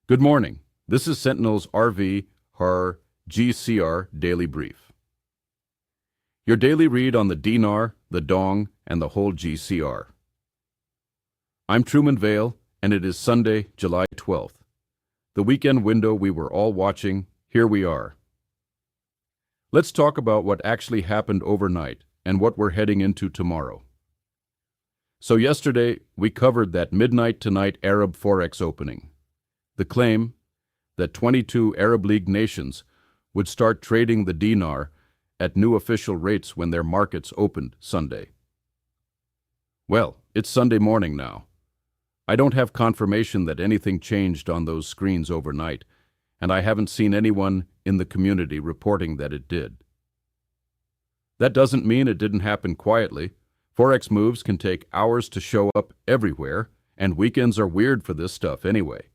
Good morning. This is Sentinel's RV GCR Daily Brief. Your daily read on the dinar, the dong, and the whole GCR. I'm Truman Vale, and it is Sunday, July 12th. The weekend window we were all watching, here we are. Let's talk about what actually happened overnight and what we're heading into tomorrow. So yesterday, we covered that midnight tonight Arab Forex opening. The claim that 22 Arab League nations would start trading the dinar at new official rates when their markets opened Sunday. Well, it's Sunday morning now. I don't have confirmation that anything changed on those screens overnight, and I haven't seen anyone in the community reporting that it did. That doesn't mean it didn't happen quietly. Forex moves can take hours to show up everywhere, and weekends are weird for this stuff anyway.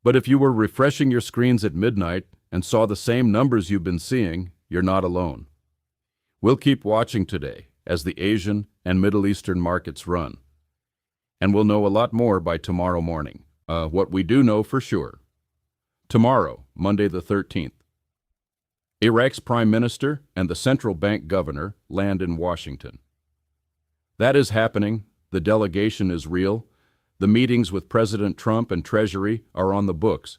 But if you were refreshing your screens at midnight and saw the same numbers you've been seeing, you're not alone. We'll keep watching today as the Asian and Middle Eastern markets run. And we'll know a lot more by tomorrow morning. What we do know for sure. Tomorrow, Monday the 13th, Iraq's Prime Minister and the central bank governor land in Washington. That is happening. The delegation is real. The meetings with President Trump and Treasury are on the books,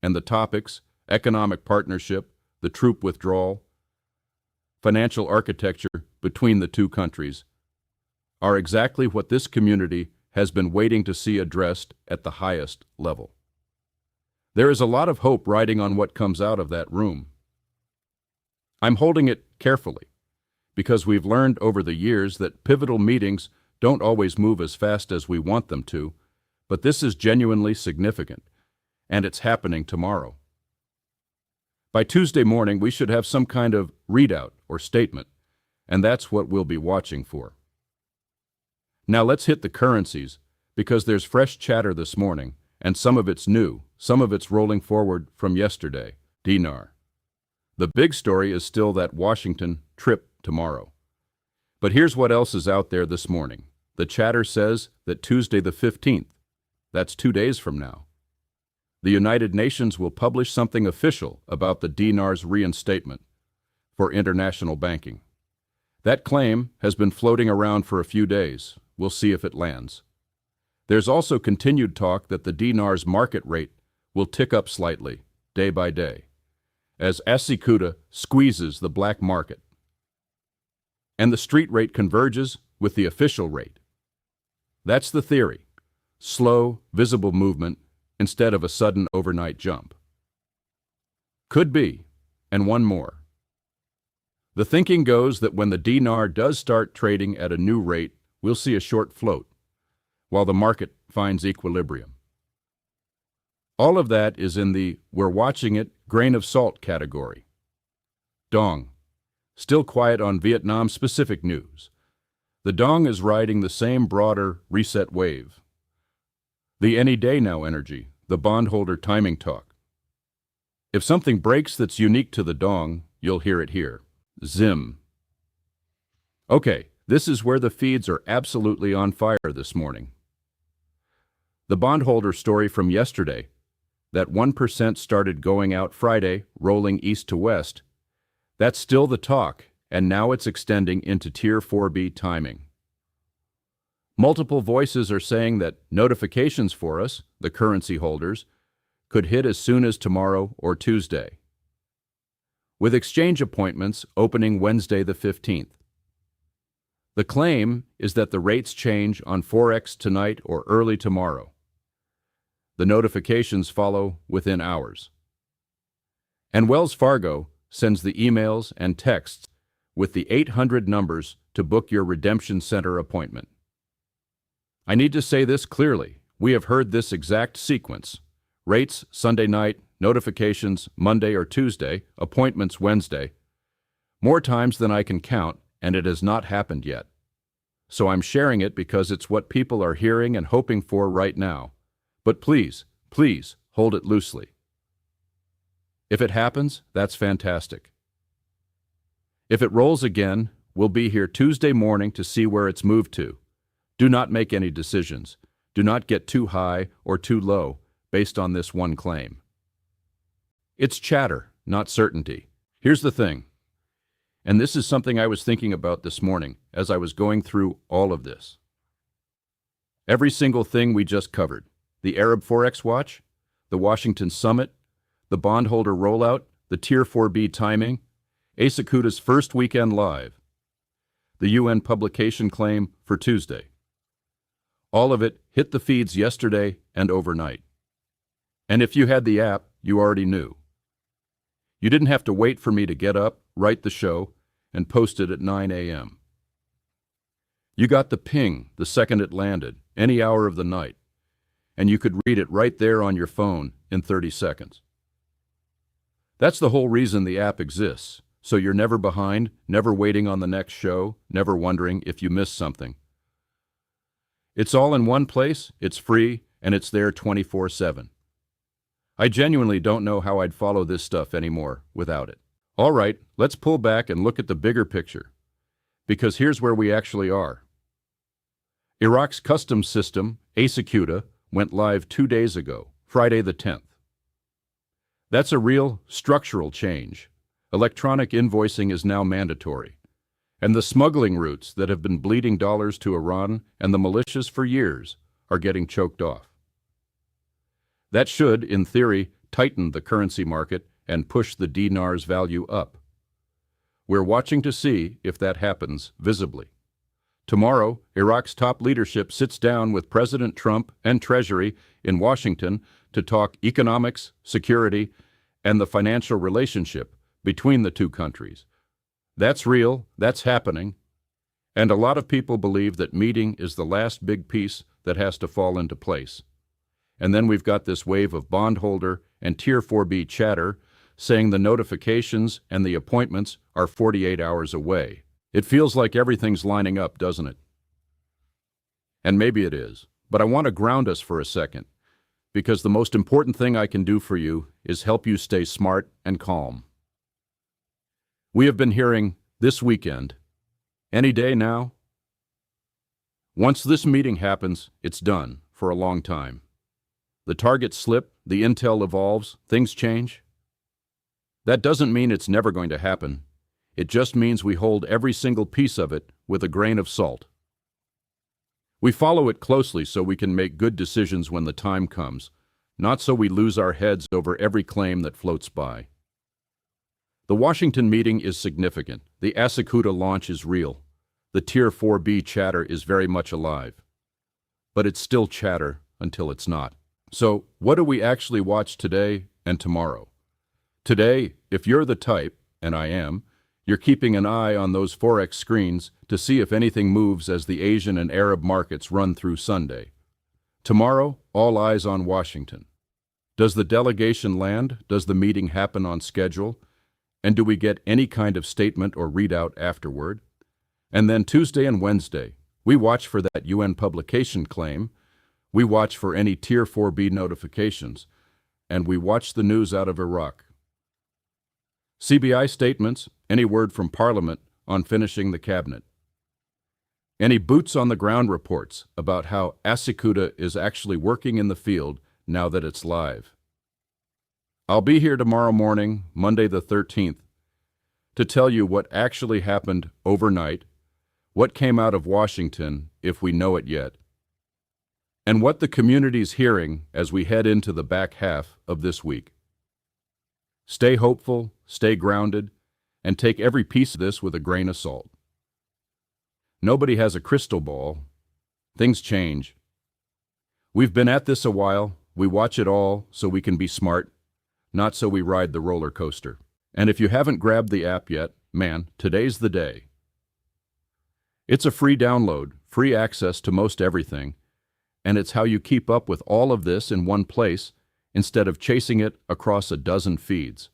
and the topics, economic partnership, the troop withdrawal, financial architecture between the two countries, are exactly what this community has been waiting to see addressed at the highest level. There is a lot of hope riding on what comes out of that room. I'm holding it carefully, because we've learned over the years that pivotal meetings don't always move as fast as we want them to, but this is genuinely significant, and it's happening tomorrow. By Tuesday morning, we should have some kind of readout or statement, and that's what we'll be watching for. Now let's hit the currencies, because there's fresh chatter this morning, and some of it's new, some of it's rolling forward from yesterday, dinar. The big story is still that Washington trip tomorrow. But here's what else is out there this morning. The chatter says that Tuesday the 15th, that's 2 days from now, the United Nations will publish something official about the dinar's reinstatement for international banking. That claim has been floating around for a few days. We'll see if it lands. There's also continued talk that the dinar's market rate will tick up slightly, day by day, as ASYCUDA squeezes the black market, and the street rate converges with the official rate. That's the theory. Slow, visible movement instead of a sudden overnight jump. Could be, and one more. The thinking goes that when the dinar does start trading at a new rate, we'll see a short float, while the market finds equilibrium. All of that is in the "we're watching it" grain of salt category. Dong. Still quiet on Vietnam-specific news. The dong is riding the same broader reset wave. The any day now energy, the bondholder timing talk. If something breaks that's unique to the dong, you'll hear it here. Zim. Okay, this is where the feeds are absolutely on fire this morning. The bondholder story from yesterday, that 1% started going out Friday, rolling east to west, that's still the talk, and now it's extending into Tier 4B timing. Multiple voices are saying that notifications for us, the currency holders, could hit as soon as tomorrow or Tuesday, with exchange appointments opening Wednesday the 15th. The claim is that the rates change on Forex tonight or early tomorrow. The notifications follow within hours. And Wells Fargo sends the emails and texts with the 800 numbers to book your redemption center appointment. I need to say this clearly. We have heard this exact sequence. Rates Sunday night, notifications Monday or Tuesday, appointments Wednesday. More times than I can count, and it has not happened yet. So I'm sharing it because it's what people are hearing and hoping for right now. But please, please, hold it loosely. If it happens, that's fantastic. If it rolls again, we'll be here Tuesday morning to see where it's moved to. Do not make any decisions. Do not get too high or too low, based on this one claim. It's chatter, not certainty. Here's the thing, and this is something I was thinking about this morning as I was going through all of this. Every single thing we just covered, the Arab Forex watch, the Washington summit, the bondholder rollout, the Tier 4B timing, ASYCUDA's first weekend live, the UN publication claim for Tuesday. All of it hit the feeds yesterday and overnight. And if you had the app, you already knew. You didn't have to wait for me to get up, write the show, and post it at 9 a.m. You got the ping the second it landed, any hour of the night, and you could read it right there on your phone in 30 seconds. That's the whole reason the app exists, so you're never behind, never waiting on the next show, never wondering if you missed something. It's all in one place, it's free, and it's there 24/7. I genuinely don't know how I'd follow this stuff anymore without it. All right, let's pull back and look at the bigger picture, because here's where we actually are. Iraq's customs system, ASYCUDA, went live 2 days ago, Friday the 10th. That's a real structural change. Electronic invoicing is now mandatory, and the smuggling routes that have been bleeding dollars to Iran and the militias for years are getting choked off. That should, in theory, tighten the currency market and push the dinar's value up. We're watching to see if that happens visibly. Tomorrow, Iraq's top leadership sits down with President Trump and Treasury in Washington to talk economics, security, and the financial relationship between the two countries. That's real, that's happening, and a lot of people believe that meeting is the last big piece that has to fall into place. And then we've got this wave of bondholder and Tier 4B chatter saying the notifications and the appointments are 48 hours away. It feels like everything's lining up, doesn't it? And maybe it is, but I want to ground us for a second, because the most important thing I can do for you is help you stay smart and calm. We have been hearing this weekend, any day now. Once this meeting happens, it's done for a long time. The targets slip, the intel evolves, things change. That doesn't mean it's never going to happen. It just means we hold every single piece of it with a grain of salt. We follow it closely so we can make good decisions when the time comes, not so we lose our heads over every claim that floats by. The Washington meeting is significant. The ASYCUDA launch is real. The Tier 4B chatter is very much alive. But it's still chatter until it's not. So, what do we actually watch today and tomorrow? Today, if you're the type, and I am, you're keeping an eye on those Forex screens to see if anything moves as the Asian and Arab markets run through Sunday. Tomorrow, all eyes on Washington. Does the delegation land? Does the meeting happen on schedule? And do we get any kind of statement or readout afterward? And then Tuesday and Wednesday, we watch for that UN publication claim, we watch for any Tier 4B notifications, and we watch the news out of Iraq. CBI statements, any word from Parliament on finishing the cabinet. Any boots-on-the-ground reports about how ASYCUDA is actually working in the field now that it's live. I'll be here tomorrow morning, Monday the 13th, to tell you what actually happened overnight, what came out of Washington, if we know it yet, and what the community's hearing as we head into the back half of this week. Stay hopeful, stay grounded, and take every piece of this with a grain of salt. Nobody has a crystal ball. Things change. We've been at this a while. We watch it all so we can be smart, not so we ride the roller coaster. And if you haven't grabbed the app yet, man, today's the day. It's a free download, free access to most everything, and it's how you keep up with all of this in one place instead of chasing it across a dozen feeds.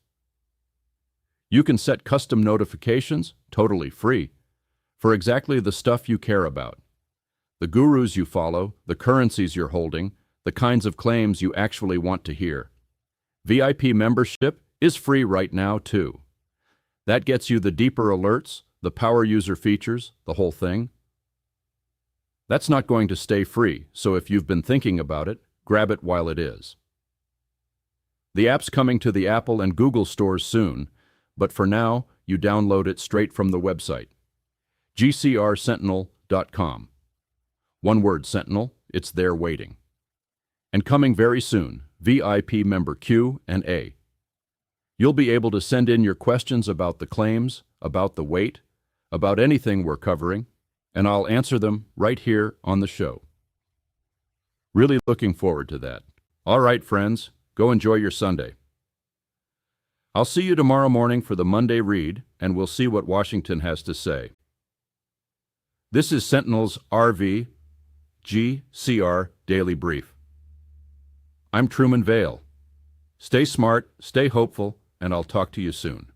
You can set custom notifications, totally free, for exactly the stuff you care about. The gurus you follow, the currencies you're holding, the kinds of claims you actually want to hear. VIP membership is free right now, too. That gets you the deeper alerts, the power user features, the whole thing. That's not going to stay free, so if you've been thinking about it, grab it while it is. The app's coming to the Apple and Google stores soon, but for now, you download it straight from the website, GCRSentinel.com. One word, Sentinel, it's there waiting. And coming very soon, VIP member Q&A. You'll be able to send in your questions about the claims, about the weight, about anything we're covering, and I'll answer them right here on the show. Really looking forward to that. All right, friends, go enjoy your Sunday. I'll see you tomorrow morning for the Monday read, and we'll see what Washington has to say. This is Sentinel's RV GCR Daily Brief. I'm Truman Vale. Stay smart, stay hopeful, and I'll talk to you soon.